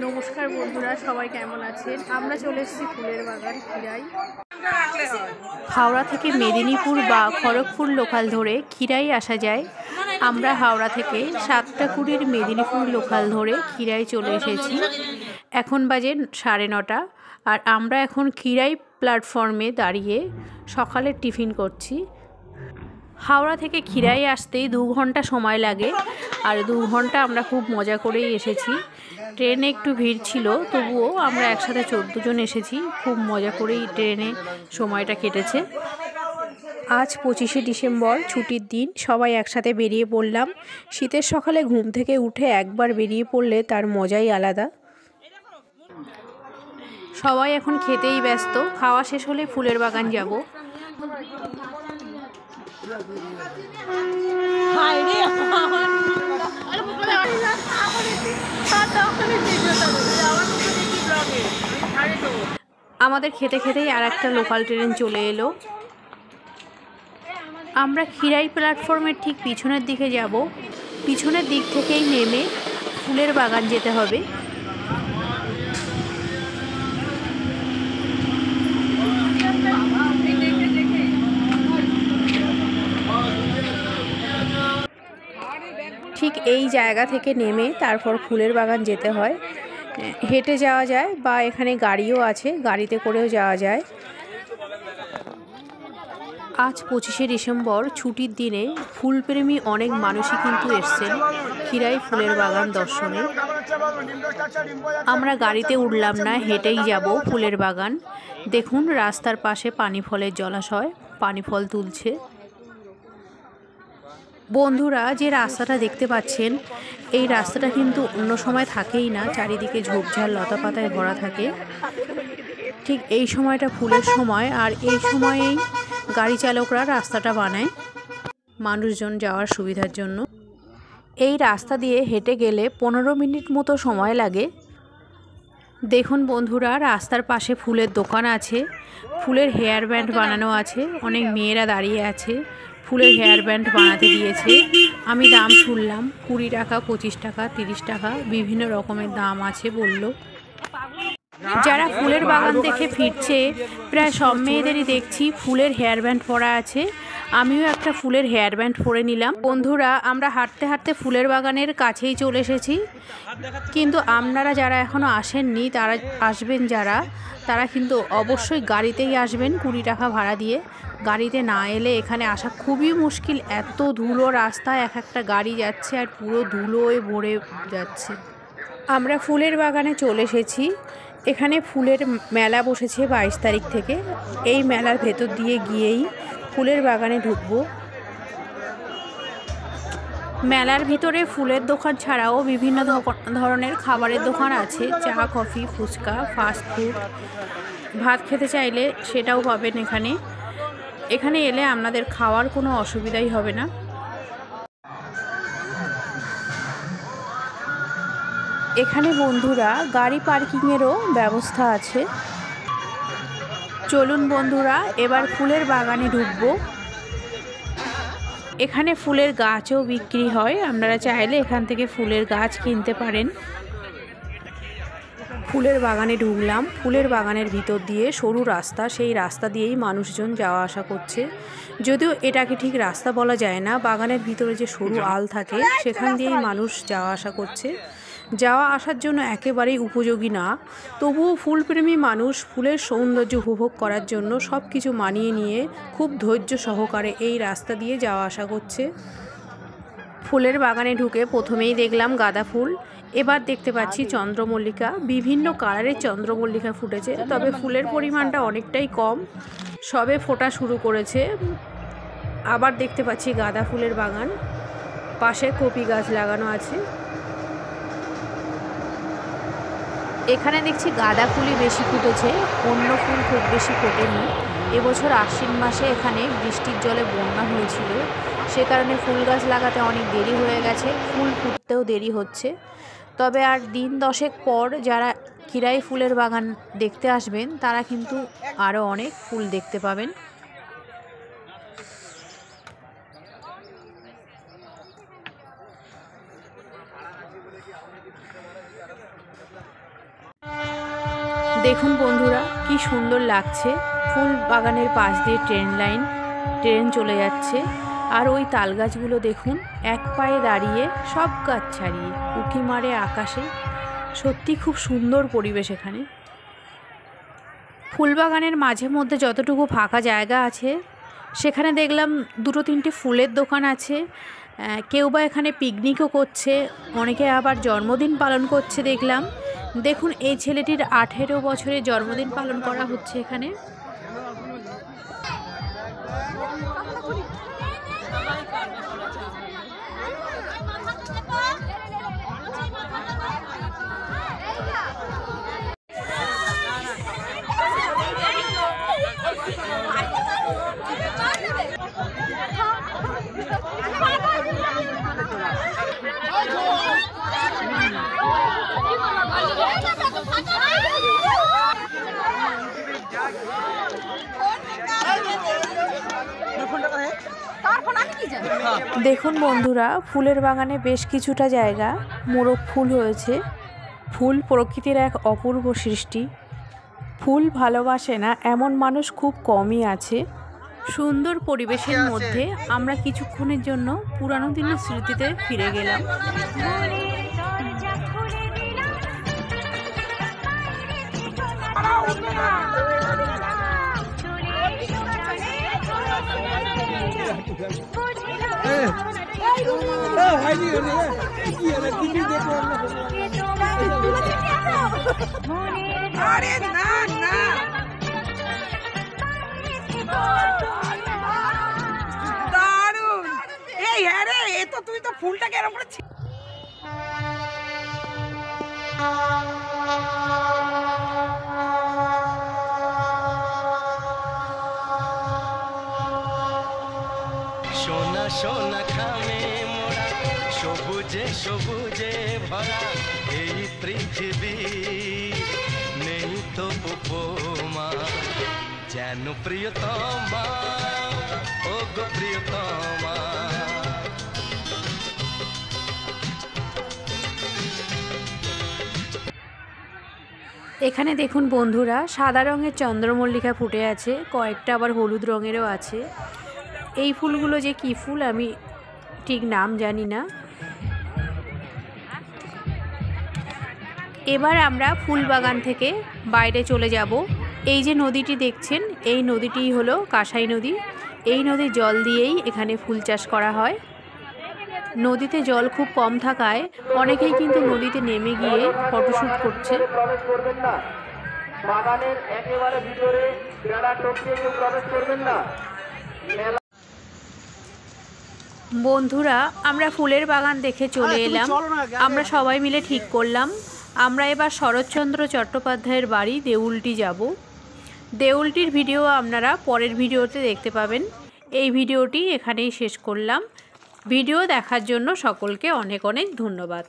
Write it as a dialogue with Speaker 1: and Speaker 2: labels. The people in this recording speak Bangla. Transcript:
Speaker 1: নমস্কার বন্ধুরা, সবাই কেমন আছেন? আমরা চলে এসেছি ফুলের বাগান খিরাই। হাওড়া থেকে মেদিনীপুর বা খড়গপুর লোকাল ধরে খিরাই আসা যায়। আমরা হাওড়া থেকে 7:20 মেদিনীপুর লোকাল ধরে খিরাই চলে এসেছি। এখন বাজে 9:30 আর আমরা এখন খিরাই প্ল্যাটফর্মে দাঁড়িয়ে সকালের টিফিন করছি। হাওড়া থেকে খিরাই আসতেই 2 ঘন্টা সময় লাগে আর 2 ঘন্টা আমরা খুব মজা করেই এসেছি। ট্রেনে একটু ভিড় ছিল, তবুও আমরা একসাথে 14 জন এসেছি। খুব মজা করেই ট্রেনে সময়টা কেটেছে। আজ 25শে ডিসেম্বর, ছুটির দিন। সবাই একসাথে বেরিয়ে পড়লাম। শীতের সকালে ঘুম থেকে উঠে একবার বেরিয়ে পড়লে তার মজাই আলাদা। সবাই এখন খেতেই ব্যস্ত। খাওয়া শেষ হলে ফুলের বাগান যাব। আমাদের খেতে খেতেই আর একটা লোকাল ট্রেন চলে এলো। আমরা খিরাই প্ল্যাটফর্মের ঠিক পিছনের দিকে যাব। পিছনের দিক থেকেই নেমে ফুলের বাগান যেতে হবে। ঠিক এই জায়গা থেকে নেমে তারপর ফুলের বাগান যেতে হয়। হেঁটে যাওয়া যায় বা এখানে গাড়িও আছে, গাড়িতে করেও যাওয়া যায়। আজ 25শে ডিসেম্বর, ছুটির দিনে ফুলপ্রেমী অনেক মানুষই কিন্তু এসছেন খিরাই ফুলের বাগান দর্শনে। আমরা গাড়িতে উঠলাম না, হেঁটেই যাব ফুলের বাগান। দেখুন, রাস্তার পাশে পানি ফলের জলাশয়, পানি ফল তুলছে। বন্ধুরা, যে রাস্তাটা দেখতে পাচ্ছেন, এই রাস্তাটা কিন্তু অন্য সময় থাকেই না। চারিদিকে ঝোপঝাড় লতা পাতায় ভরা থাকে। ঠিক এই সময়টা ফুলের সময়, আর এই সময়েই গাড়ি চালকরা রাস্তাটা বানায় মানুষজন যাওয়ার সুবিধার জন্য। এই রাস্তা দিয়ে হেঁটে গেলে 15 মিনিট মতো সময় লাগে। দেখুন বন্ধুরা, রাস্তার পাশে ফুলের দোকান আছে, ফুলের হেয়ার ব্যান্ড বানানো আছে। অনেক মেয়েরা দাঁড়িয়ে আছে, ফুলের হেয়ার ব্যান্ড বানাতে দিয়েছে। আমি দাম শুনলাম 20 টাকা, 25 টাকা, 30 টাকা, বিভিন্ন রকমের দাম আছে বলল। যারা ফুলের বাগান দেখে ফিরছে, প্রায় সব মেয়েদেরই দেখছি ফুলের হেয়ার ব্যান্ড পরা আছে। আমিও একটা ফুলের হেয়ার ব্যান্ড পরে নিলাম। বন্ধুরা, আমরা হাঁটতে হাঁটতে ফুলের বাগানের কাছেই চলে এসেছি। কিন্তু আপনারা যারা এখনও আসেননি, তারা আসবেন যারা, তারা কিন্তু অবশ্যই গাড়িতেই আসবেন 20 টাকা ভাড়া দিয়ে। গাড়িতে না এলে এখানে আসা খুবই মুশকিল। এত ধুলো রাস্তায়, এক একটা গাড়ি যাচ্ছে আর পুরো ধুলোয় ভরে যাচ্ছে। আমরা ফুলের বাগানে চলে এসেছি। এখানে ফুলের মেলা বসেছে 22 তারিখ থেকে। এই মেলার ভেতর দিয়ে গিয়েই ফুলের বাগানে ঢুকবো। মেলার ভিতরে ফুলের দোকান ছাড়াও বিভিন্ন ধরনের খাবারের দোকান আছে। চা, কফি, ফুচকা, ফাস্ট ফুড। ভাত খেতে চাইলে সেটাও পাবেন এখানে। এখানে এলে আপনাদের খাওয়ার কোনো অসুবিধাই হবে না। এখানে বন্ধুরা গাড়ি পার্কিংয়েরও ব্যবস্থা আছে। চলুন বন্ধুরা, এবার ফুলের বাগানে ঢুকবো। এখানে ফুলের গাছও বিক্রি হয়, আপনারা চাইলে এখান থেকে ফুলের গাছ কিনতে পারেন। ফুলের বাগানে ঢুকলাম। ফুলের বাগানের ভিতর দিয়ে সরু রাস্তা, সেই রাস্তা দিয়েই মানুষজন যাওয়া আসা করছে। যদিও এটাকে ঠিক রাস্তা বলা যায় না, বাগানের ভিতরে যে সরু আল থাকে সেখান দিয়েই মানুষ যাওয়া আসা করছে। যাওয়া আসার জন্য একেবারেই উপযোগী না, তবুও ফুলপ্রেমী মানুষ ফুলের সৌন্দর্য উপভোগ করার জন্য সব কিছু মানিয়ে নিয়ে খুব ধৈর্য সহকারে এই রাস্তা দিয়ে যাওয়া আসা করছে। ফুলের বাগানে ঢুকে প্রথমেই দেখলাম গাঁদা ফুল। এবার দেখতে পাচ্ছি চন্দ্রমল্লিকা। বিভিন্ন কালারের চন্দ্রমল্লিকা ফুটেছে, তবে ফুলের পরিমাণটা অনেকটাই কম, সবে ফোটা শুরু করেছে। আবার দেখতে পাচ্ছি গাঁদা ফুলের বাগান, পাশে কপি গাছ লাগানো আছে। এখানে দেখছি গাঁদা ফুলই বেশি ফুটেছে, অন্য ফুল খুব বেশি ফোটেনি। এবছর আশ্বিন মাসে এখানে বৃষ্টির জলে বন্যা হয়েছিল, সে কারণে ফুল গাছ লাগাতে অনেক দেরি হয়ে গেছে, ফুল ফুটতেও দেরি হচ্ছে। তবে আর দিন 10 পর যারা খিরাই ফুলের বাগান দেখতে আসবেন, তারা কিন্তু আরও অনেক ফুল দেখতে পাবেন। দেখুন বন্ধুরা কি সুন্দর লাগছে, ফুল বাগানের পাশ দিয়ে ট্রেন চলে যাচ্ছে। আর ওই তাল গাছগুলো দেখুন এক পায়ে দাঁড়িয়ে, সব গাছ ছাড়িয়ে উঁকি মারে আকাশে। সত্যি খুব সুন্দর পরিবেশ এখানে। ফুলবাগানের মাঝে মধ্যে যতটুকু ফাঁকা জায়গা আছে সেখানে দেখলাম 2-3টে ফুলের দোকান আছে। কেউ বা এখানে পিকনিকও করছে, অনেকে আবার জন্মদিন পালন করছে দেখলাম। দেখুন এই ছেলেটির 18 বছরের জন্মদিন পালন করা হচ্ছে এখানে। দেখুন বন্ধুরা, ফুলের বাগানে বেশ কিছুটা জায়গা মোরগ ফুল হয়েছে। ফুল প্রকৃতির এক অপূর্ব সৃষ্টি। ফুল ভালোবাসে না এমন মানুষ খুব কমই আছে। সুন্দর পরিবেশের মধ্যে আমরা কিছুক্ষণের জন্য পুরানো দিনের স্মৃতিতে ফিরে গেলাম।
Speaker 2: আরে না না, দারুণ! এই হ্যাঁ রে, এ তো তুই তো ফুলটাকে এরকম করে
Speaker 3: সোনা সোনা খামে মোড়া, সবুজে সবুজে ভরা এই পৃথিবী, নেই তো উপমা যেন প্রিয়তমা, ও গো প্রিয়তমা।
Speaker 1: এখানে দেখুন বন্ধুরা, সাদা রঙের চন্দ্রমল্লিকা ফুটে আছে, কয়েকটা আবার হলুদ রঙেরও আছে। এই ফুলগুলো যে কী ফুল আমি ঠিক নাম জানি না। এবার আমরা ফুল বাগান থেকে বাইরে চলে যাব। এই যে নদীটি দেখছেন, এই নদীটিই হলো কাঁসাই নদী। এই নদীর জল দিয়েই এখানে ফুল চাষ করা হয়। নদীতে জল খুব কম থাকায় অনেকেই কিন্তু নদীতে নেমে গিয়ে ফটোশ্যুট করছে।
Speaker 4: বাগানের একেবারে ভিতরে বেড়া টপকিয়ে কেউ প্রবেশ করবেন না।
Speaker 1: বন্ধুরা, আমরা ফুলের বাগান দেখে চলে এলাম। আমরা সবাই মিলে ঠিক করলাম আমরা এবার শরৎচন্দ্র চট্টোপাধ্যায়ের বাড়ি দেউলটি যাব। দেউলটির ভিডিও আপনারা পরের ভিডিওতে দেখতে পাবেন। এই ভিডিওটি এখানেই শেষ করলাম। ভিডিও দেখার জন্য সকলকে অনেক অনেক ধন্যবাদ।